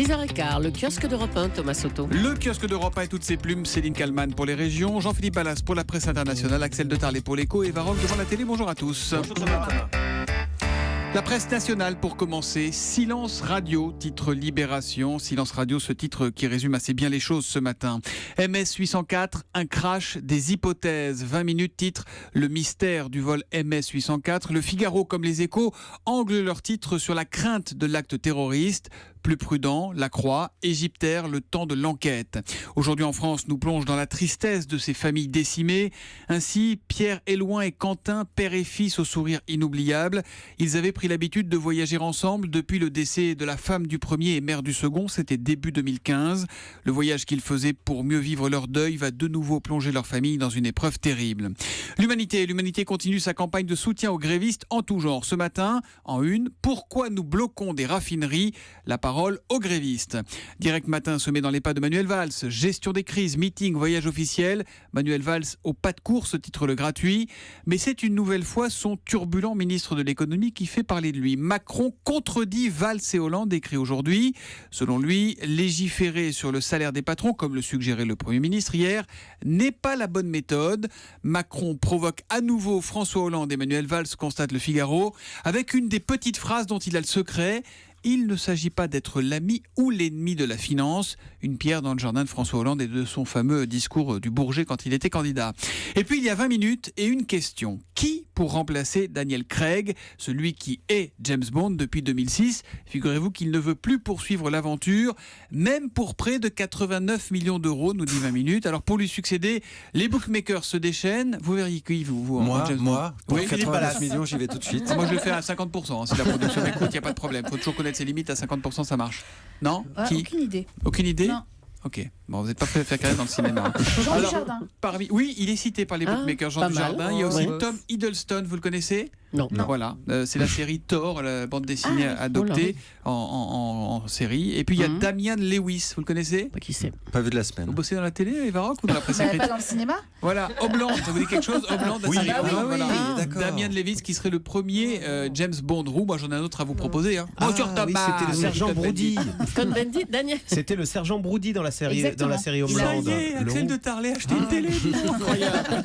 6h15, le kiosque d'Europe 1, Thomas Soto. Le kiosque d'Europe 1 et toutes ses plumes, Céline Kallmann pour les régions, Jean-Philippe Ballas pour la presse internationale, Axel de Tarlet pour l'écho et Varrock devant la télé. Bonjour à tous. Bonjour Thomas. La presse nationale pour commencer, Silence Radio, titre Libération. Silence Radio, ce titre qui résume assez bien les choses ce matin. MS 804, un crash, des hypothèses. 20 minutes, titre Le mystère du vol MS 804. Le Figaro, comme les Échos, anglent leur titre sur la crainte de l'acte terroriste. Plus prudent, La Croix, Égyptaire, le temps de l'enquête. Aujourd'hui en France, nous plonge dans la tristesse de ces familles décimées. Ainsi, Pierre Éloin et Quentin, père et fils au sourire inoubliable. Ils avaient pris l'habitude de voyager ensemble depuis le décès de la femme du premier et mère du second. C'était début 2015. Le voyage qu'ils faisaient pour mieux vivre leur deuil va de nouveau plonger leur famille dans une épreuve terrible. L'Humanité continue sa campagne de soutien aux grévistes en tout genre. Ce matin, en une, pourquoi nous bloquons des raffineries ? La parole aux grévistes. Direct Matin se met dans les pas de Manuel Valls. Gestion des crises, meeting, voyage officiel. Manuel Valls au pas de course, titre Le Gratuit. Mais c'est une nouvelle fois son turbulent ministre de l'économie qui fait parler de lui. Macron contredit Valls et Hollande, écrit aujourd'hui. Selon lui, légiférer sur le salaire des patrons, comme le suggérait le Premier ministre hier, n'est pas la bonne méthode. Macron provoque à nouveau François Hollande et Manuel Valls, constate Le Figaro, avec une des petites phrases dont il a le secret. Il ne s'agit pas d'être l'ami ou l'ennemi de la finance. Une pierre dans le jardin de François Hollande et de son fameux discours du Bourget quand il était candidat. Et puis il y a 20 minutes et une question. Qui pour remplacer Daniel Craig, celui qui est James Bond depuis 2006 ? Figurez-vous qu'il ne veut plus poursuivre l'aventure, même pour près de 89 millions d'euros, nous dit 20 minutes. Alors pour lui succéder, les bookmakers se déchaînent. Vous verriez qui, vous James Bond. Moi, pour Oui, 89 millions, j'y vais tout de suite. Moi je le fais à 50%. Si la production m'écoute, il n'y a pas de problème. Il faut toujours connaître ses limites, à 50% ça marche. Non ? Qui ? Aucune idée. Aucune idée ? Non. Ok. Bon, vous n'êtes pas fait faire carrière dans le cinéma. Jean Alors, Dujardin. Oui, il est cité par les bookmakers, Jean pas Dujardin. mal. Il y a aussi Ouais. Tom Hiddleston, vous le connaissez ? Non. Voilà, c'est la série Thor, la bande dessinée adoptée en série. Et puis il y a Damian Lewis, vous le connaissez ? Pas qui c'est. Pas vu de la semaine. Vous bossez dans la télé, Eva Rock, ou dans la presse Pas écrite ? dans le cinéma. Voilà, Homeland, ça vous dit quelque chose ? Homeland, la Oui, série ah oui, Homeland, oui, voilà. d'accord. Damian Lewis qui serait le premier James Bond roux. Moi j'en ai un autre à vous proposer. Hein. Ah, Bonjour oui, Thomas. c'était le sergent Brody. Cohn-Bendit, Daniel. C'était le sergent Brody dans la série, Exactement. dans la série Ça Homeland. y est, Axel de Tarlet a acheté une télé. Incroyable.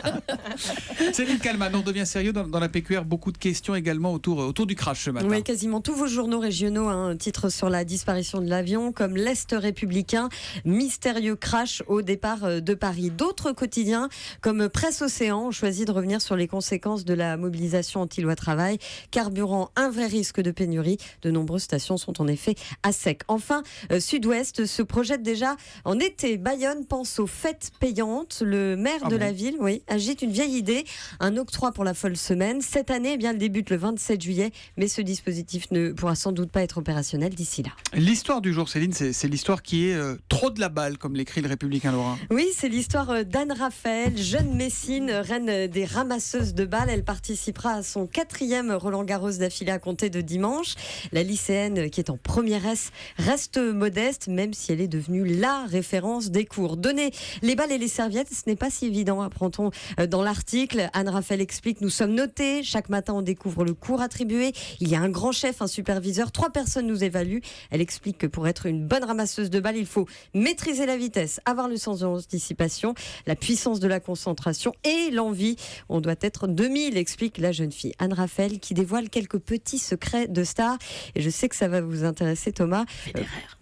Céline Kallmann, on devient sérieux dans la PQR. Beaucoup de questions également autour du crash ce matin. Oui, quasiment tous vos journaux régionaux, un titre sur la disparition de l'avion, comme l'Est républicain, mystérieux crash au départ de Paris. D'autres quotidiens, comme Presse Océan, ont choisi de revenir sur les conséquences de la mobilisation anti-loi travail. Carburant, un vrai risque de pénurie. De nombreuses stations sont en effet à sec. Enfin, Sud-Ouest se projette déjà en été. Bayonne pense aux fêtes payantes. Le maire de la ville, agite une vieille idée, un octroi pour la folle semaine. Cette année, elle débute le 27 juillet, mais ce dispositif ne pourra sans doute pas être opérationnel d'ici là. L'histoire du jour, Céline, c'est l'histoire qui est trop de la balle, comme l'écrit le Républicain Lorrain. Oui, c'est l'histoire d'Anne Raphaël, jeune Messine, reine des ramasseuses de balles. Elle participera à son 4e Roland-Garros d'affilée à compter de dimanche. La lycéenne, qui est en première S, reste modeste, même si elle est devenue la référence des cours. Donner les balles et les serviettes, ce n'est pas si évident, apprend-on dans l'article. Anne Raphaël explique: nous sommes notés, chaque matin on découvre le cours attribué, il y a un grand chef, un superviseur, 3 personnes nous évaluent. Elle explique que pour être une bonne ramasseuse de balles, il faut maîtriser la vitesse, avoir le sens de l'anticipation, la puissance de la concentration et l'envie. On doit être 2000, explique la jeune fille. Anne Raphaël qui dévoile quelques petits secrets de star. Et je sais que ça va vous intéresser, Thomas.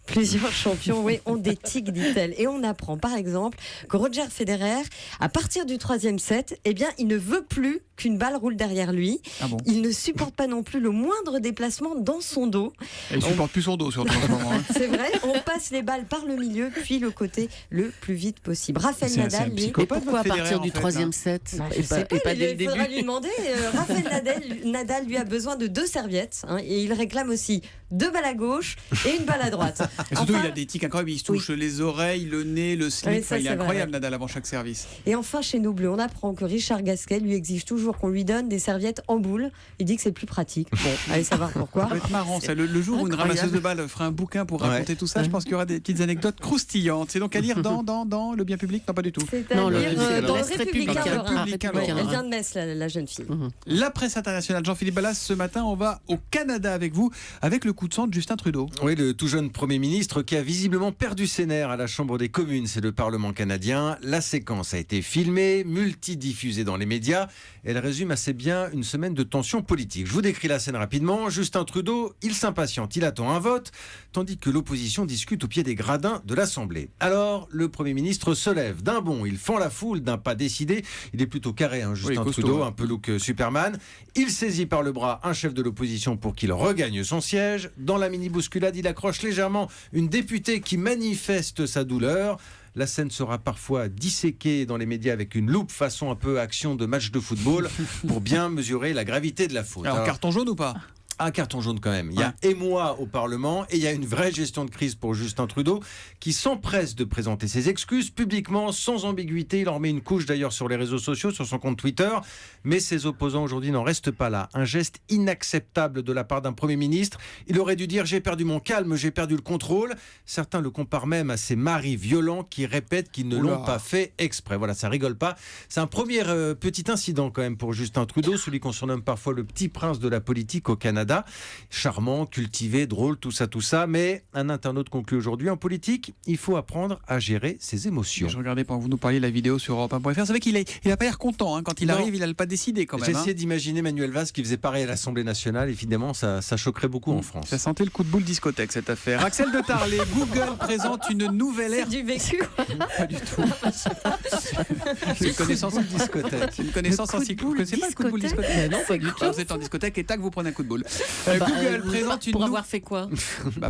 Plusieurs champions ont des tics, dit-elle. Et on apprend par exemple que Roger Federer, à partir du 3e set, il ne veut plus qu'une balle roule derrière lui. Ah bon ? Il ne supporte pas non plus le moindre déplacement dans son dos. Et il supporte plus son dos, surtout en ce moment. C'est vrai, on passe les balles par le milieu, puis le côté le plus vite possible. Raphaël C'est un Nadal, lui... psychopathe, Pourquoi à Federer, partir du en fait, 3e hein. set Je sais pas, dès le il faudra début lui demander. Raphaël Nadal, lui, a besoin de 2 serviettes, et il réclame aussi 2 balles à gauche et une balle à droite. Et surtout, Enfin, il a des tics incroyables. Il se touche les oreilles, le nez, le slip. Oui, ça, Il est c'est vrai, incroyable, Nadal, avant chaque service. Et enfin, chez nos Bleus, on apprend que Richard Gasquet lui exige toujours qu'on lui donne des serviettes en boule. Il dit que c'est plus pratique. Bon, allez savoir pourquoi. Ça va être marrant, ça. Le jour où une incroyable. ramasseuse de balles fera un bouquin pour raconter tout ça, je pense qu'il y aura des petites anecdotes croustillantes. C'est donc à lire dans le bien public ? Non, pas du tout. C'est-à-dire Non, dans le l'Est Républicain républicain. Lorrain. Républicain Lorrain. Elle vient de Metz, la jeune fille. La presse internationale, Jean-Philippe Ballas, ce matin, on va au Canada avec vous, avec le coup de sang de Justin Trudeau. Oui, le tout jeune Premier ministre ministre qui a visiblement perdu ses nerfs à la Chambre des communes, c'est le Parlement canadien. La séquence a été filmée, multidiffusée dans les médias. Elle résume assez bien une semaine de tension politique. Je vous décris la scène rapidement. Justin Trudeau, il s'impatiente, il attend un vote, tandis que l'opposition discute au pied des gradins de l'Assemblée. Alors, le Premier ministre se lève d'un bond, il fend la foule d'un pas décidé. Il est plutôt carré, Justin Trudeau, un peu look Superman. Il saisit par le bras un chef de l'opposition pour qu'il regagne son siège. Dans la mini-bousculade, il accroche légèrement une députée qui manifeste sa douleur. La scène sera parfois disséquée dans les médias avec une loupe façon un peu action de match de football pour bien mesurer la gravité de la faute. Alors, carton jaune ou pas ? Un carton jaune quand même. Il y a émoi au Parlement et il y a une vraie gestion de crise pour Justin Trudeau qui s'empresse de présenter ses excuses publiquement, sans ambiguïté. Il en remet une couche d'ailleurs sur les réseaux sociaux, sur son compte Twitter. Mais ses opposants aujourd'hui n'en restent pas là. Un geste inacceptable de la part d'un Premier ministre. Il aurait dû dire « j'ai perdu mon calme, j'ai perdu le contrôle ». Certains le comparent même à ces maris violents qui répètent qu'ils ne l'ont pas fait exprès. Voilà, ça rigole pas. C'est un premier petit incident quand même pour Justin Trudeau, celui qu'on surnomme parfois le petit prince de la politique au Canada. Charmant, cultivé, drôle, tout ça. Mais un internaute conclut aujourd'hui, en politique, il faut apprendre à gérer ses émotions. Je regardais pendant que vous nous parliez la vidéo sur Europe1.fr. C'est vrai qu'il n'a pas l'air content. Quand il arrive, il n'a pas décidé quand même. J'ai essayé d'imaginer Manuel Valls qui faisait pareil à l'Assemblée nationale. Évidemment, ça choquerait beaucoup en France. Ça sentait le coup de boule discothèque, cette affaire. Axel de Tarlé, Google présente une nouvelle ère. C'est du vécu. Pas du tout. C'est une connaissance en discothèque. C'est une connaissance encyclopédique. Vous connaissez pas le coup de boule discothèque ? Non, pas du tout. Alors, vous êtes en discothèque et tac, vous prenez un coup de boule. Google présente une Pour avoir fait quoi ?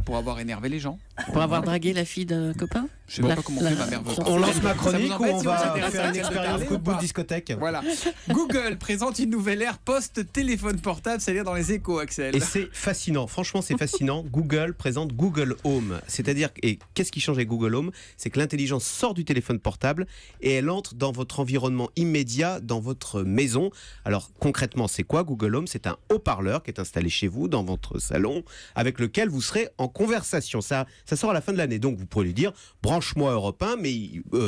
Pour avoir énervé les gens. Pour avoir dragué la fille d'un copain ? Je sais pas comment on fait, ma mère veut. On lance ma Ça chronique vous ou embête on si vous va intéressez faire à une Axel de expérience Tarlé coup ou de boule pas ? discothèque. Voilà. Google présente une nouvelle ère post-téléphone portable, c'est-à-dire dans les échos, Axel. Et c'est fascinant, franchement c'est fascinant. Google présente Google Home. C'est-à-dire, et qu'est-ce qui change avec Google Home ? C'est que l'intelligence sort du téléphone portable et elle entre dans votre environnement immédiat, dans votre maison. Alors concrètement, c'est quoi Google Home ? C'est un haut-parleur qui est installé chez vous, dans votre salon, avec lequel vous serez en conversation. Ça sort à la fin de l'année. Donc vous pourrez lui dire, branche-moi Europe 1, mais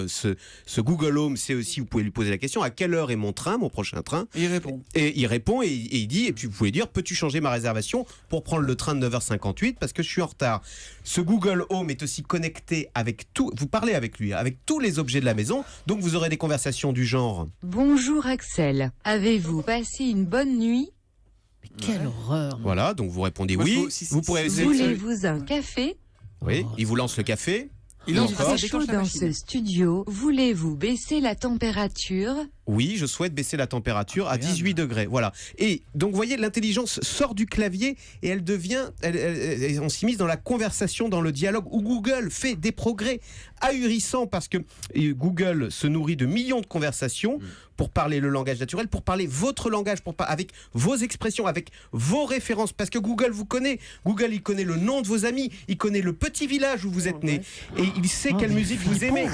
ce Google Home, c'est aussi, vous pouvez lui poser la question, à quelle heure est mon train, mon prochain train ? Il répond. Et il répond et il dit, et puis vous pouvez dire, peux-tu changer ma réservation pour prendre le train de 9h58 parce que je suis en retard. Ce Google Home est aussi connecté avec tout, vous parlez avec lui, avec tous les objets de la maison, donc vous aurez des conversations du genre. Bonjour Axel, avez-vous passé une bonne nuit ? Quelle horreur. Voilà, donc vous répondez Moi, oui, si vous pourrez... Voulez-vous un café ? Oui, il vous lance le café. Il Il lance fait ça chaud déclenche la dans machine. ce studio, voulez-vous baisser la température ? Oui, je souhaite baisser la température à 18 degrés. Voilà. Et donc, vous voyez, l'intelligence sort du clavier et elle devient... on s'immisce dans la conversation, dans le dialogue, où Google fait des progrès ahurissants parce que Google se nourrit de millions de conversations pour parler le langage naturel, pour parler votre langage, avec vos expressions, avec vos références. Parce que Google vous connaît. Google, il connaît le nom de vos amis, il connaît le petit village où vous êtes né. Et il sait quelle musique vous aimez.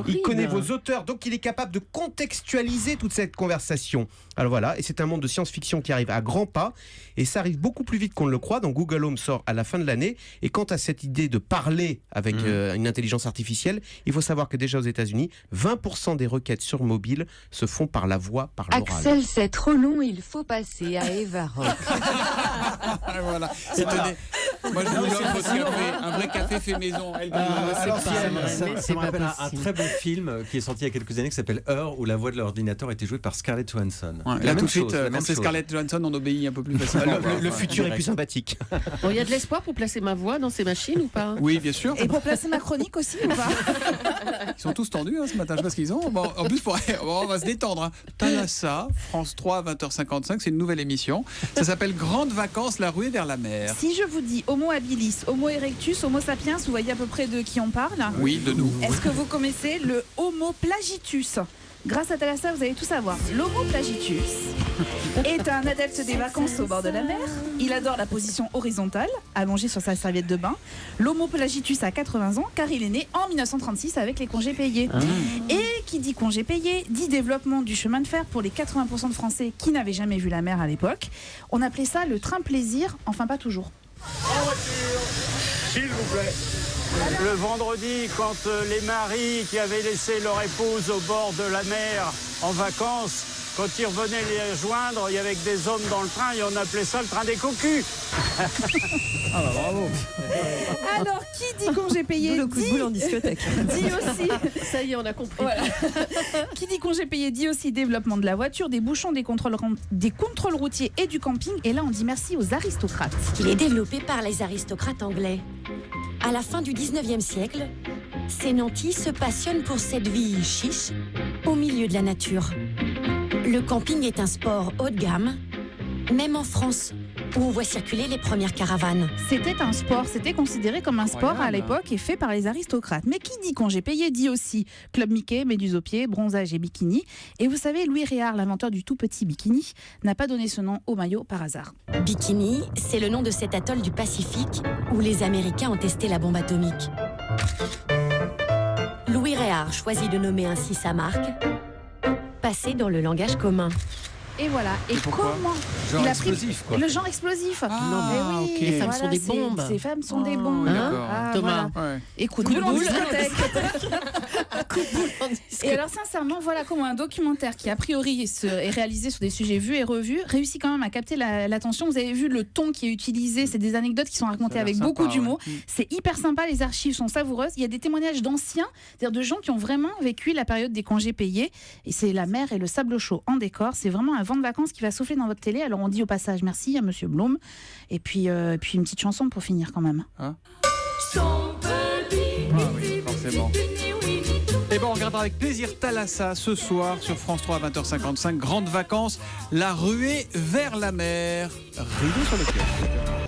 Il connaît vos auteurs. Donc, il est capable de contextualiser toute cette conversation. Alors voilà, et c'est un monde de science-fiction qui arrive à grands pas, et ça arrive beaucoup plus vite qu'on ne le croit. Donc Google Home sort à la fin de l'année, et quant à cette idée de parler avec une intelligence artificielle, il faut savoir que déjà aux États-Unis, 20% des requêtes sur mobile se font par la voix, par l'oral. Axel, c'est trop long, il faut passer à Eva Rock. Voilà. Moi, je vous offre votre café. Un vrai café fait maison. Alors, mais c'est ça me pas rappelle un possible. très bon film qui est sorti il y a quelques années qui s'appelle Her, où la voix de l'ordinateur était jouée par Scarlett Johansson. Ouais, La là, même tout de suite, chose, la quand même c'est chose. Scarlett Johansson, on obéit un peu plus facilement. Le futur est plus sympathique. Bon, il y a de l'espoir pour placer ma voix dans ces machines ou pas ? Oui, bien sûr. Et pour placer ma chronique aussi ou pas ? Ils sont tous tendus ce matin, je sais pas ce qu'ils ont. Bon, en plus, on va se détendre. Thalassa, France 3, 20h55, c'est une nouvelle émission. Ça s'appelle Grandes vacances, la ruée vers la mer. Si je vous dis Homo habilis, Homo erectus, Homo sapiens, vous voyez à peu près de qui on parle ? Oui, de nous. Est-ce que vous connaissez le Homo plagitus ? Grâce à Thalassa, vous allez tout savoir. L'Homo plagitus est un adepte des vacances au bord de la mer. Il adore la position horizontale, allongé sur sa serviette de bain. L'Homo plagitus a 80 ans car il est né en 1936 avec les congés payés. Et qui dit congés payés dit développement du chemin de fer pour les 80% de Français qui n'avaient jamais vu la mer à l'époque. On appelait ça le train plaisir, enfin pas toujours. En voiture, s'il vous plaît. Le vendredi, quand les maris qui avaient laissé leur épouse au bord de la mer en vacances Quand ils revenaient les joindre, il y avait que des hommes dans le train et on appelait ça le train des cocus. Alors, qui dit congé payé Le coup de boule en discothèque. dit aussi. Ça y est, on a compris. Voilà. Qui dit congé payé dit aussi développement de la voiture, des bouchons, des contrôles routiers et du camping. Et là, on dit merci aux aristocrates. Il est développé par les aristocrates anglais. À la fin du 19e siècle, ces nantis se passionnent pour cette vie chiche au milieu de la nature. Le camping est un sport haut de gamme, même en France, où on voit circuler les premières caravanes. C'était un sport, c'était considéré comme un sport à Incroyable. l'époque et fait par les aristocrates. Mais qui dit congé payé dit aussi Club Mickey, méduse aux pieds, bronzage et bikini. Et vous savez, Louis Réard, l'inventeur du tout petit bikini, n'a pas donné ce nom au maillot par hasard. Bikini, c'est le nom de cet atoll du Pacifique où les Américains ont testé la bombe atomique. Louis Réard choisit de nommer ainsi sa marque, passé dans le langage commun. Et voilà. Et pourquoi comment Genre il a pris explosif, quoi. le genre explosif. Ah, Eh oui, ok. Les femmes sont des c'est- bombes. Ces femmes sont des Oh, bombes. d'accord. Ah, Thomas. voilà. Ouais. Écoute, Coup de boule en boule. discothèque. Coup de boule en discothèque. Et alors sincèrement, voilà comment un documentaire qui a priori est réalisé sur des sujets vus et revus réussit quand même à capter l'attention. Vous avez vu le ton qui est utilisé, c'est des anecdotes qui sont racontées Ça a l'air avec sympa, beaucoup d'humour. ouais. C'est hyper sympa, les archives sont savoureuses. Il y a des témoignages d'anciens, c'est-à-dire de gens qui ont vraiment vécu la période des congés payés. Et c'est la mer et le sable chaud en décor. C'est vraiment un vent de vacances qui va souffler dans votre télé. Alors on dit au passage merci à Monsieur Blum. Et puis une petite chanson pour finir quand même. Ah oui, forcément. Et bon, on regardera avec plaisir Thalassa ce soir sur France 3 à 20h55. Grandes vacances, la ruée vers la mer. Rideau sur le cœur.